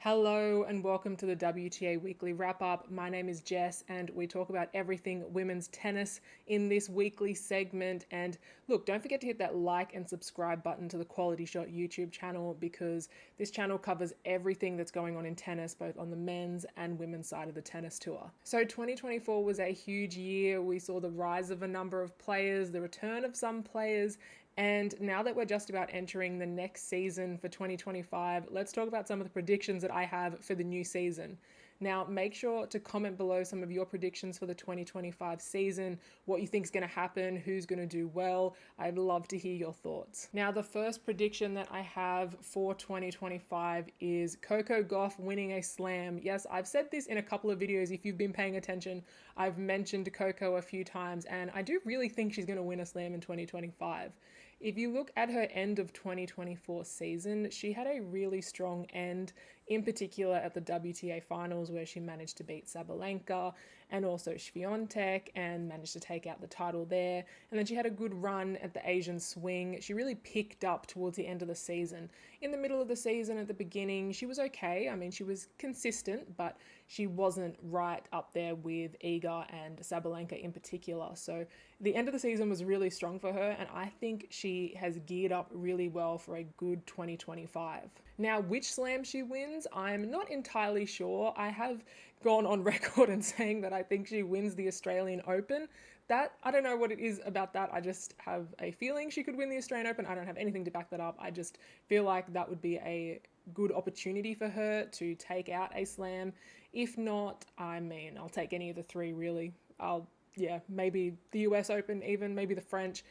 Hello and welcome to the WTA Weekly Wrap-Up. My name is Jess and we talk about everything women's tennis in this weekly segment. And look, don't forget to hit that like and subscribe button to the QualityShot YouTube channel because this channel covers everything that's going on in tennis, both on the men's and women's side of the tennis tour. So 2024 was a huge year. We saw the rise of a number of players, the return of some players, and now that we're just about entering the next season for 2025, let's talk about some of the predictions that I have for the new season. Now, make sure to comment below some of your predictions for the 2025 season, what you think is going to happen, who's going to do well. I'd love to hear your thoughts. Now, the first prediction that I have for 2025 is Coco Gauff winning a slam. Yes, I've said this in a couple of videos. If you've been paying attention, I've mentioned Coco a few times, and I do really think she's going to win a slam in 2025. If you look at her end of 2024 season, she had a really strong end, in particular at the WTA finals where she managed to beat Sabalenka and also Swiatek and managed to take out the title there. And then she had a good run at the Asian swing. She really picked up towards the end of the season. In the middle of the season, at the beginning, she was okay. I mean, she was consistent, but she wasn't right up there with Iga and Sabalenka in particular. So the end of the season was really strong for her, and I think she has geared up really well for a good 2025. Now, which slam she wins, I'm not entirely sure. I have gone on record and saying that I think she wins the Australian Open. That, I don't know what it is about that. I just have a feeling she could win the Australian Open. I don't have anything to back that up. I just feel like that would be a good opportunity for her to take out a slam. If not, I mean, I'll take any of the three really. Maybe the US Open even, maybe the French.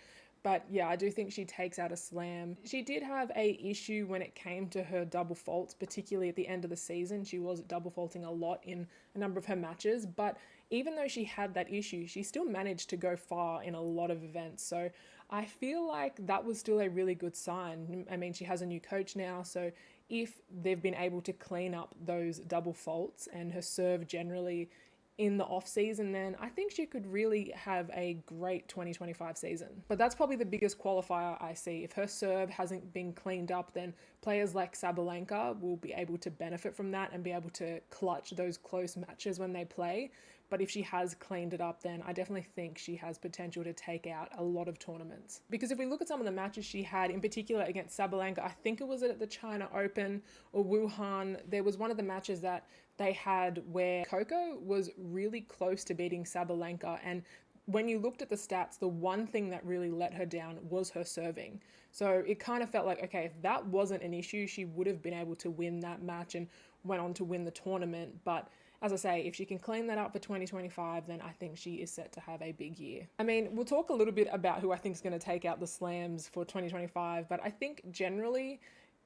But yeah, I do think she takes out a slam. She did have a issue when it came to her double faults, particularly at the end of the season. She was double faulting a lot in a number of her matches, but even though she had that issue, she still managed to go far in a lot of events. So I feel like that was still a really good sign. I mean, she has a new coach now, so if they've been able to clean up those double faults and her serve generally in the off season, then I think she could really have a great 2025 season. But that's probably the biggest qualifier I see. If her serve hasn't been cleaned up, then players like Sabalenka will be able to benefit from that and be able to clutch those close matches when they play. But if she has cleaned it up, then I definitely think she has potential to take out a lot of tournaments. Because if we look at some of the matches she had, in particular against Sabalenka, I think it was at the China Open or Wuhan, there was one of the matches that they had where Coco was really close to beating Sabalenka, and when you looked at the stats, the one thing that really let her down was her serving. So it kind of felt like, okay, if that wasn't an issue, she would have been able to win that match and went on to win the tournament. But as I say, if she can clean that up for 2025, then I think she is set to have a big year. I mean, we'll talk a little bit about who I think is going to take out the slams for 2025, but I think generally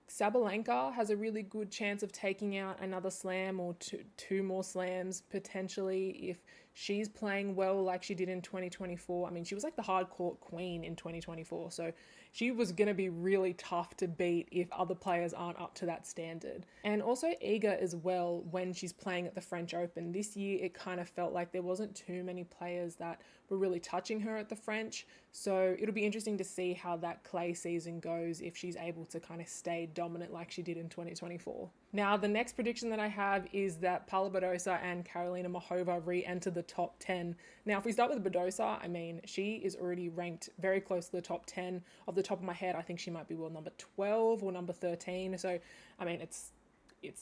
Sabalenka has a really good chance of taking out another slam or two more slams potentially if she's playing well like she did in 2024. I mean, she was like the hardcourt queen in 2024, so she was going to be really tough to beat if other players aren't up to that standard. And also Iga as well, when she's playing at the French Open. This year it kind of felt like there wasn't too many players that were really touching her at the French, so it'll be interesting to see how that clay season goes if she's able to kind of stay dominant like she did in 2024. Now, the next prediction that I have is that Paula Badosa and Karolina Muchova re-enter the top 10. Now, if we start with Badosa, I mean, she is already ranked very close to the top 10. Off the top of my head, I think she might be world number 12 or number 13. So, I mean,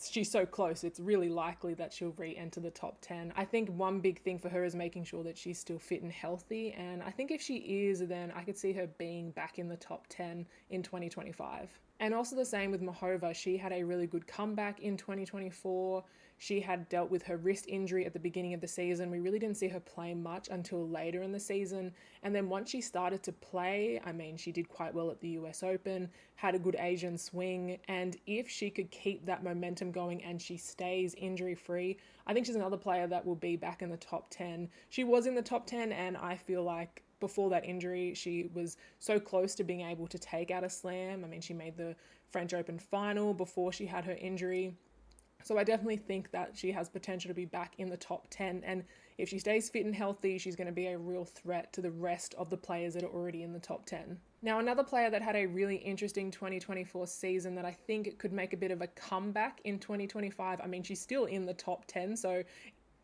she's so close, it's really likely that she'll re-enter the top 10. I think one big thing for her is making sure that she's still fit and healthy, and I think if she is, then I could see her being back in the top 10 in 2025. And also the same with Muchova. She had a really good comeback in 2024. She had dealt with her wrist injury at the beginning of the season. We really didn't see her play much until later in the season. And then once she started to play, I mean, she did quite well at the US Open, had a good Asian swing. And if she could keep that momentum going and she stays injury-free, I think she's another player that will be back in the top 10. She was in the top 10, and I feel like before that injury, she was so close to being able to take out a slam. I mean, she made the French Open final before she had her injury. So I definitely think that she has potential to be back in the top 10. And if she stays fit and healthy, she's going to be a real threat to the rest of the players that are already in the top 10. Now, another player that had a really interesting 2024 season that I think could make a bit of a comeback in 2025. I mean, she's still in the top 10, so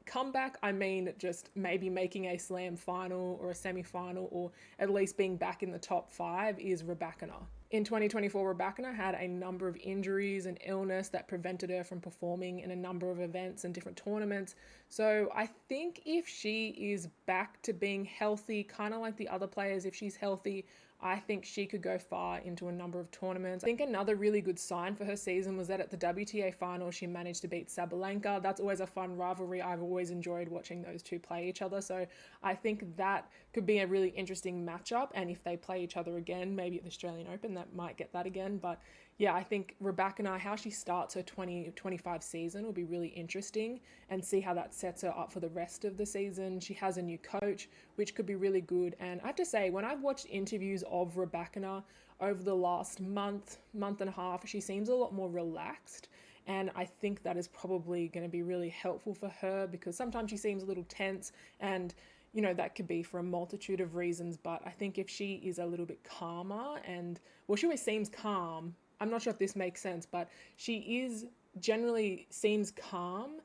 comeback, I mean just maybe making a slam final or a semi-final, or at least being back in the top 5, is Rybakina. In 2024, Rybakina had a number of injuries and illness that prevented her from performing in a number of events and different tournaments. So I think if she is back to being healthy, kind of like the other players, if she's healthy, I think she could go far into a number of tournaments. I think another really good sign for her season was that at the WTA final, she managed to beat Sabalenka. That's always a fun rivalry. I've always enjoyed watching those two play each other. So I think that could be a really interesting matchup. And if they play each other again, maybe at the Australian Open, that might get that again. But yeah, I think Rybakina, how she starts her 2025 season will be really interesting, and see how that sets her up for the rest of the season. She has a new coach, which could be really good. And I have to say, when I've watched interviews of Rybakina over the last month and a half, she seems a lot more relaxed. And I think that is probably going to be really helpful for her, because sometimes she seems a little tense, and you know, that could be for a multitude of reasons. But I think if she is a little bit calmer, and well, she always seems calm. I'm not sure if this makes sense, but she is generally seems calm,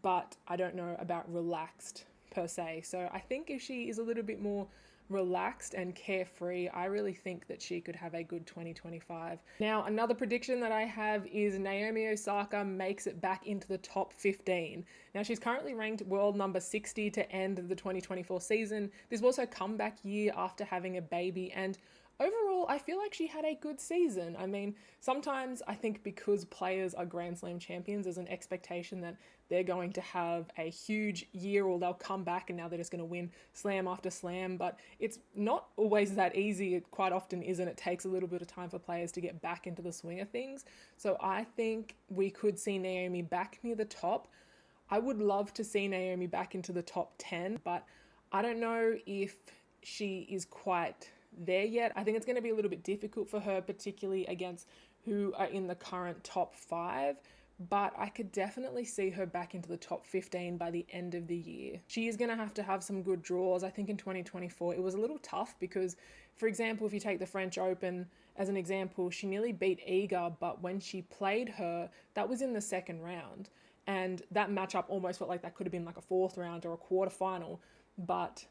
but I don't know about relaxed per se. So I think if she is a little bit more relaxed and carefree, I really think that she could have a good 2025. Now, another prediction that I have is Naomi Osaka makes it back into the top 15. Now, she's currently ranked world number 60 to end the 2024 season. This was her comeback year after having a baby, and overall, I feel like she had a good season. I mean, sometimes I think because players are Grand Slam champions, there's an expectation that they're going to have a huge year, or they'll come back and now they're just going to win slam after slam. But it's not always that easy. It quite often isn't. It takes a little bit of time for players to get back into the swing of things. So I think we could see Naomi back near the top. I would love to see Naomi back into the top 10, but I don't know if she is quite there yet. I think it's going to be a little bit difficult for her, particularly against who are in the current top 5, but I could definitely see her back into the top 15 by the end of the year. She is going to have some good draws. I think in 2024 it was a little tough because, for example, if you take the French Open as an example, she nearly beat Iga, but when she played her, that was in the second round, and that matchup almost felt like that could have been like a fourth round or a quarterfinal, but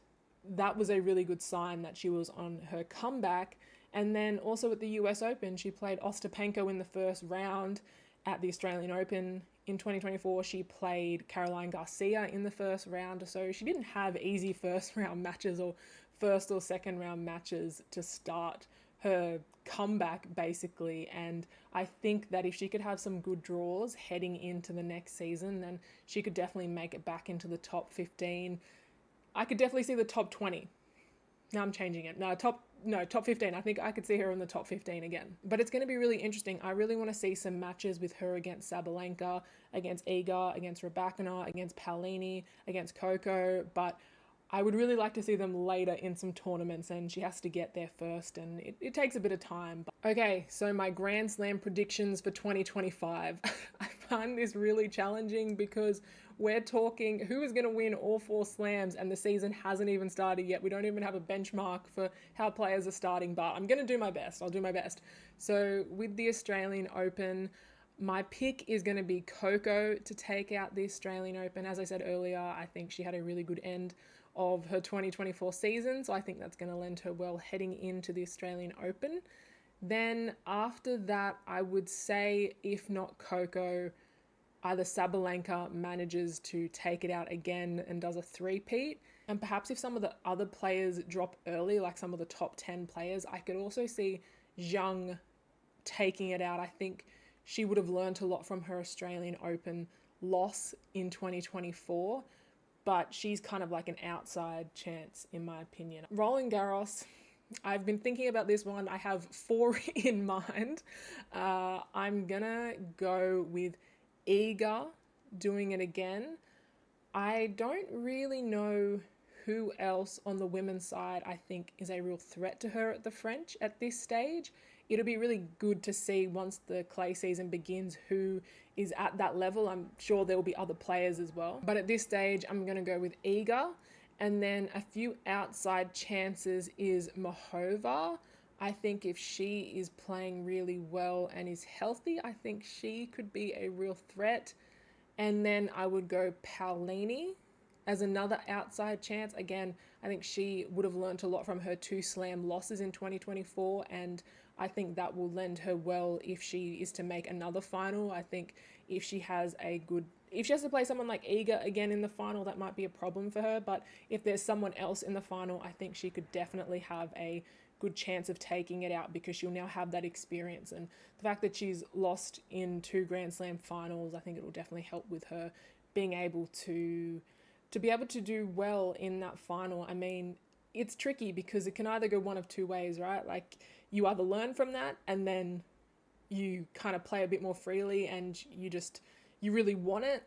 that was a really good sign that she was on her comeback. And then also at the US Open, she played Ostapenko in the first round. At the Australian Open in 2024, she played Caroline Garcia in the first round. So she didn't have easy first round matches or first or second round matches to start her comeback, basically. And I think that if she could have some good draws heading into the next season, then she could definitely make it back into the top 15. I could definitely see the top 20. Now I'm changing it. Top 15. I think I could see her in the top 15 again. But it's going to be really interesting. I really want to see some matches with her against Sabalenka, against Iga, against Rybakina, against Paolini, against Coco. But I would really like to see them later in some tournaments, and she has to get there first, and it takes a bit of time. Okay, so my Grand Slam predictions for 2025. I find this really challenging because we're talking who is going to win all 4 slams, and the season hasn't even started yet. We don't even have a benchmark for how players are starting, but I'm going to do my best. I'll do my best. So with the Australian Open, my pick is going to be Coco to take out the Australian Open. As I said earlier, I think she had a really good end of her 2024 season, so I think that's going to lend her well heading into the Australian Open. Then after that, I would say, if not Coco, either Sabalenka manages to take it out again and does a three-peat, and perhaps if some of the other players drop early, like some of the top 10 players, I could also see Zhang taking it out. I think she would have learned a lot from her Australian Open loss in 2024, but she's kind of like an outside chance in my opinion. Roland Garros, I've been thinking about this one. I have 4 in mind. I'm gonna go with Iga doing it again. I don't really know who else on the women's side I think is a real threat to her at the French at this stage. It'll be really good to see once the clay season begins who is at that level. I'm sure there will be other players as well. But at this stage, I'm going to go with Iga. And then a few outside chances is Muchova. I think if she is playing really well and is healthy, I think she could be a real threat. And then I would go Paolini as another outside chance. Again, I think she would have learned a lot from her 2 slam losses in 2024, and I think that will lend her well if she is to make another final. I think if she has to play someone like Iga again in the final, that might be a problem for her. But if there's someone else in the final, I think she could definitely have a good chance of taking it out because she'll now have that experience. And the fact that she's lost in 2 Grand Slam finals, I think it will definitely help with her being able to do well in that final. I mean, it's tricky because it can either go one of 2 ways, right? Like, you either learn from that and then you kind of play a bit more freely and you really want it,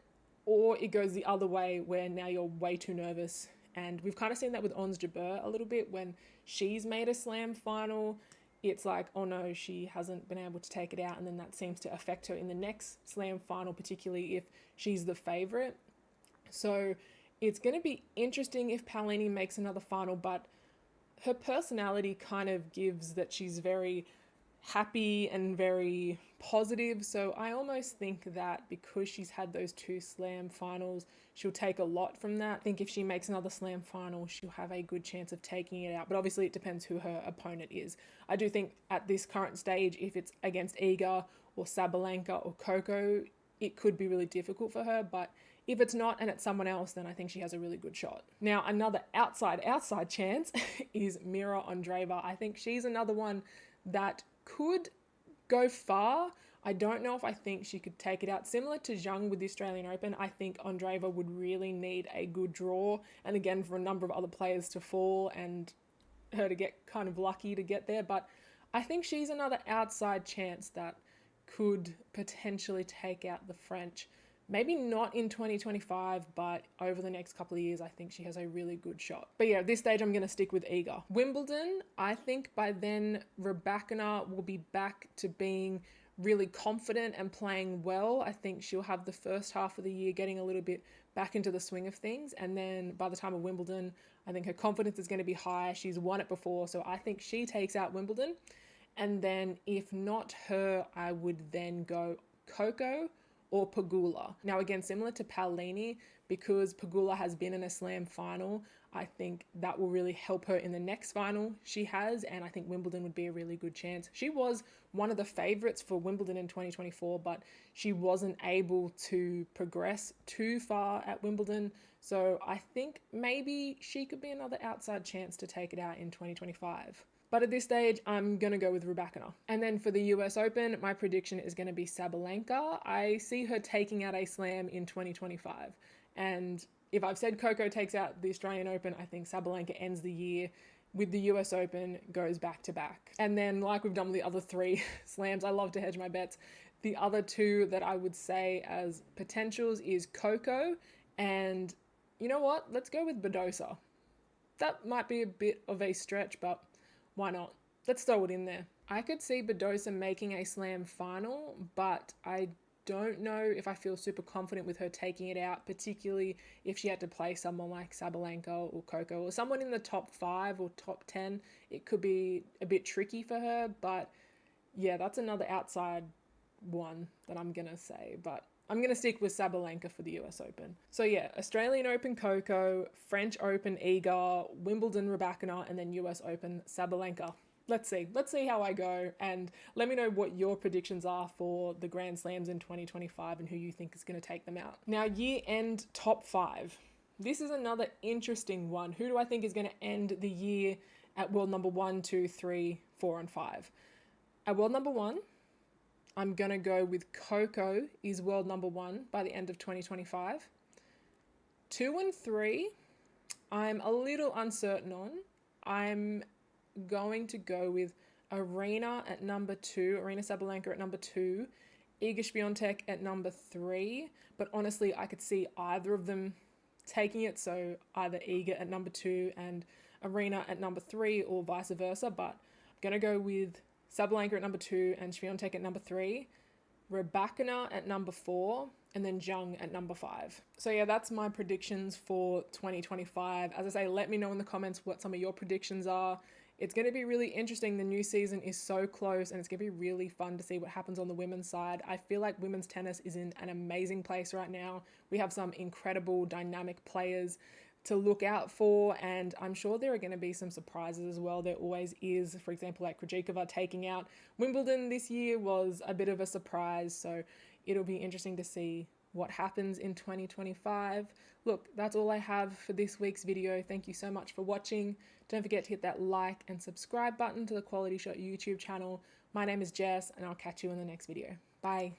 or it goes the other way where now you're way too nervous. And we've kind of seen that with Ons Jabeur a little bit. When she's made a slam final, it's like, oh no, she hasn't been able to take it out, and then that seems to affect her in the next slam final, particularly if she's the favorite. So it's going to be interesting if Paolini makes another final, but her personality kind of gives that she's very happy and very positive. So I almost think that because she's had those 2 slam finals, she'll take a lot from that. I think if she makes another slam final, she'll have a good chance of taking it out. But obviously it depends who her opponent is. I do think at this current stage, if it's against Iga or Sabalenka or Coco, it could be really difficult for her. But if it's not and it's someone else, then I think she has a really good shot. Now, another outside chance is Mira Andreeva. I think she's another one that could go far. I don't know if I think she could take it out. Similar to Zhang with the Australian Open, I think Andreeva would really need a good draw, and again for a number of other players to fall and her to get kind of lucky to get there. But I think she's another outside chance that could potentially take out the French. Maybe not in 2025, but over the next couple of years, I think she has a really good shot. But yeah, at this stage, I'm going to stick with Iga. Wimbledon, I think by then, Rybakina will be back to being really confident and playing well. I think she'll have the first half of the year getting a little bit back into the swing of things. And then by the time of Wimbledon, I think her confidence is going to be high. She's won it before, so I think she takes out Wimbledon. And then if not her, I would then go Coco or Pegula. Now again, similar to Paolini, because Pegula has been in a slam final, I think that will really help her in the next final she has, and I think Wimbledon would be a really good chance. She was one of the favourites for Wimbledon in 2024, but she wasn't able to progress too far at Wimbledon, so I think maybe she could be another outside chance to take it out in 2025. But at this stage, I'm going to go with Rybakina. And then for the US Open, my prediction is going to be Sabalenka. I see her taking out a slam in 2025. And if I've said Coco takes out the Australian Open, I think Sabalenka ends the year with the US Open, goes back to back. And then like we've done with the other 3 slams, I love to hedge my bets. The other 2 that I would say as potentials is Coco, and you know what? Let's go with Badosa. That might be a bit of a stretch, but why not? Let's throw it in there. I could see Badosa making a slam final, but I don't know if I feel super confident with her taking it out, particularly if she had to play someone like Sabalenka or Coco or someone in the top 5 or top 10. It could be a bit tricky for her, but yeah, that's another outside one that I'm going to say, but I'm going to stick with Sabalenka for the US Open. So yeah, Australian Open Coco, French Open Iga, Wimbledon Rybakina, and then US Open Sabalenka. Let's see how I go, and let me know what your predictions are for the Grand Slams in 2025 and who you think is going to take them out. Now, year-end top 5. This is another interesting one. Who do I think is going to end the year at world number 1, 2, 3, 4, and 5? At world number 1, I'm going to go with Coco is world number 1 by the end of 2025. 2 and 3, I'm a little uncertain on. I'm going to go with Arena at number 2, Arena Sabalenka at number 2, Iga Świątek at number 3, but honestly, I could see either of them taking it, so either Iga at number 2 and Arena at number 3 or vice versa, but I'm going to go with Sabalenka at number 2 and Świątek at number 3, Rybakina at number 4, and then Zhang at number 5. So yeah, that's my predictions for 2025. As I say, let me know in the comments what some of your predictions are. it's going to be really interesting. The new season is so close, and it's going to be really fun to see what happens on the women's side. I feel like women's tennis is in an amazing place right now. We have some incredible dynamic players to look out for, and I'm sure there are going to be some surprises as well. There always is. For example, like Krejcikova taking out Wimbledon this year was a bit of a surprise, so it'll be interesting to see what happens in 2025. Look, that's all I have for this week's video. Thank you so much for watching. Don't forget to hit that like and subscribe button to the Quality Shot YouTube channel. My name is Jess, and I'll catch you in the next video. Bye.